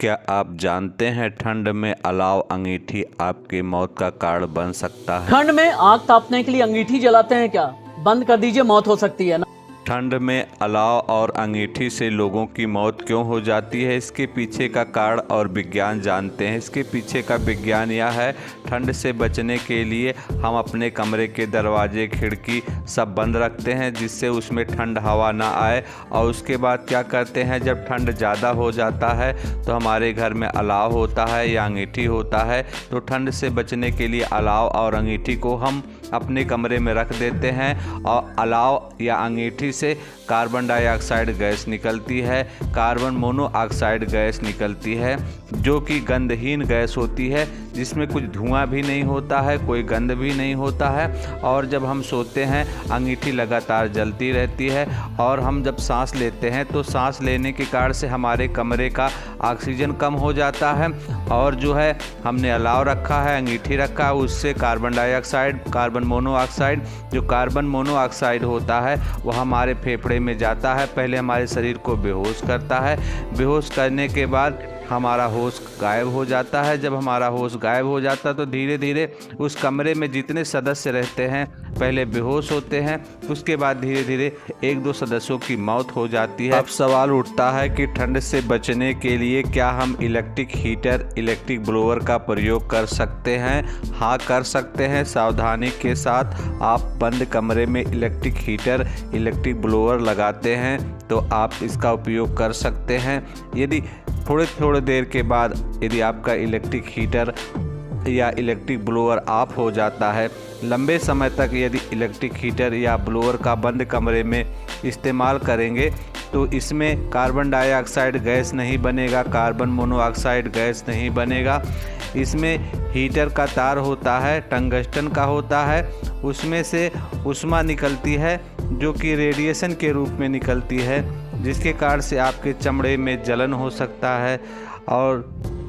क्या आप जानते हैं ठंड में अलाव अंगीठी आपकी मौत का कारण बन सकता है। ठंड में आग तापने के लिए अंगीठी जलाते हैं क्या? बंद कर दीजिए, मौत हो सकती है ना। ठंड में अलाव और अंगीठी से लोगों की मौत क्यों हो जाती है, इसके पीछे का कारण और विज्ञान जानते हैं। इसके पीछे का विज्ञान यह है, ठंड से बचने के लिए हम अपने कमरे के दरवाजे खिड़की सब बंद रखते हैं जिससे उसमें ठंड हवा ना आए। और उसके बाद क्या करते हैं, जब ठंड ज़्यादा हो जाता है तो हमारे घर में अलाव होता है या अंगीठी होता है, तो ठंड से बचने के लिए अलाव और अंगीठी को हम अपने कमरे में रख देते हैं। और अलाव या अंगीठी से कार्बन डाइऑक्साइड गैस निकलती है, कार्बन मोनोऑक्साइड गैस निकलती है जो कि गंधहीन गैस होती है, जिसमें कुछ धुआं भी नहीं होता है, कोई गंध भी नहीं होता है। और जब हम सोते हैं अंगीठी लगातार जलती रहती है और हम जब सांस लेते हैं तो सांस लेने के कारण से हमारे कमरे का ऑक्सीजन कम हो जाता है। और जो है हमने अलाव रखा है, अंगीठी रखा है, उससे कार्बन डाइऑक्साइड, कार्बन मोनोऑक्साइड, जो कार्बन मोनोऑक्साइड होता है वो हमारे फेफड़े में जाता है, पहले हमारे शरीर को बेहोश करता है। बेहोश करने के बाद हमारा होश गायब हो जाता है। जब हमारा होश गायब हो जाता है तो धीरे धीरे उस कमरे में जितने सदस्य रहते हैं पहले बेहोश होते हैं, उसके बाद धीरे धीरे एक दो सदस्यों की मौत हो जाती है। अब सवाल उठता है कि ठंड से बचने के लिए क्या हम इलेक्ट्रिक हीटर, इलेक्ट्रिक ब्लोअर का प्रयोग कर सकते हैं? हाँ, कर सकते हैं। सावधानी के साथ आप बंद कमरे में इलेक्ट्रिक हीटर, इलेक्ट्रिक ब्लोअर लगाते हैं तो आप इसका उपयोग कर सकते हैं। यदि थोड़े देर के बाद यदि आपका इलेक्ट्रिक हीटर या इलेक्ट्रिक ब्लोअर ऑफ हो जाता है, लंबे समय तक यदि इलेक्ट्रिक हीटर या ब्लोअर का बंद कमरे में इस्तेमाल करेंगे तो इसमें कार्बन डाइऑक्साइड गैस नहीं बनेगा, कार्बन मोनोऑक्साइड गैस नहीं बनेगा। इसमें हीटर का तार होता है, टंगस्टन का होता है, उसमें से उष्मा निकलती है जो कि रेडिएशन के रूप में निकलती है, जिसके कारण से आपके चमड़े में जलन हो सकता है और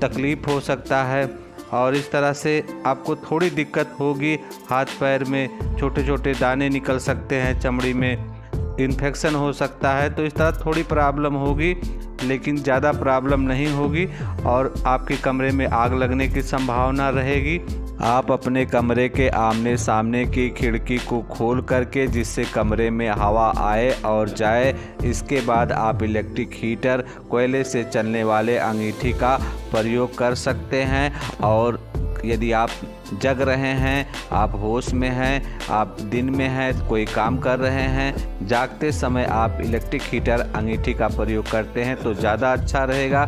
तकलीफ़ हो सकता है। और इस तरह से आपको थोड़ी दिक्कत होगी, हाथ पैर में छोटे छोटे दाने निकल सकते हैं, चमड़ी में इन्फेक्शन हो सकता है। तो इस तरह थोड़ी प्रॉब्लम होगी लेकिन ज़्यादा प्रॉब्लम नहीं होगी और आपके कमरे में आग लगने की संभावना रहेगी। आप अपने कमरे के आमने सामने की खिड़की को खोल करके, जिससे कमरे में हवा आए और जाए, इसके बाद आप इलेक्ट्रिक हीटर, कोयले से चलने वाले अंगीठी का प्रयोग कर सकते हैं। और यदि आप जग रहे हैं, आप होश में हैं, आप दिन में हैं, कोई काम कर रहे हैं, जागते समय आप इलेक्ट्रिक हीटर, अंगीठी का प्रयोग करते हैं तो ज़्यादा अच्छा रहेगा।